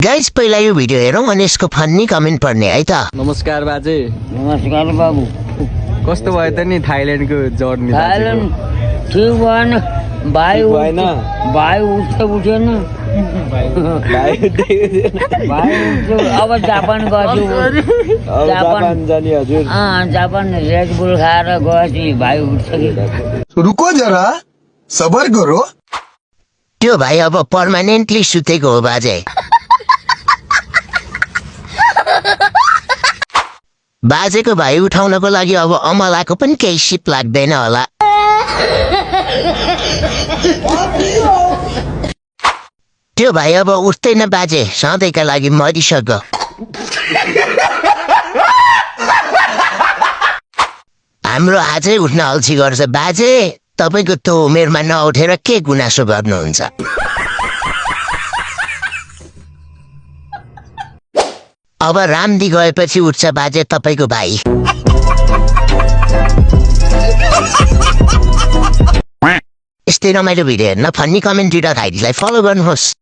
Guys पहिला यो video हेरौँ अनि यसको फन्नी कमेन्ट पढ्ने है त। नमस्कार बाजे। नमस्कार बाबु। कस्तो भयो त नि थाइल्यान्डको जर्नी? थाइल्यान्ड ठिक भएन, भाइ भएन, भाइ उठेन, भाइ उठ्यो। अब जापान गएछु, जापान जाने हजुर। जापान रेड बुल खाएर गएपछि भाइ उठ्छ कि। रुको जरा सबर करो। त्यो भाइ अब पर्मानेन्टली सुतेको हो बाजे। बाजेको भाइ उठाउनको लागि अब अमलाको पनि केही सिप लाग्दैन होला। त्यो भाइ अब उठ्दैन बाजे, सधैँका लागि मरिसक्यो। हाम्रो आजै उठ्न अल्छी गर्छ बाजे। तपाईँको त्यो उमेरमा नउठेर के गुनासो गर्नुहुन्छ? अब रामदी गएपछि उठ्छ बाजे तपाईँको भाइ। यस्तै रमाइलो भिडियो हेर्न फन्नी कमेन्ट दिएर भाइलाई फलो गर्नुहोस्।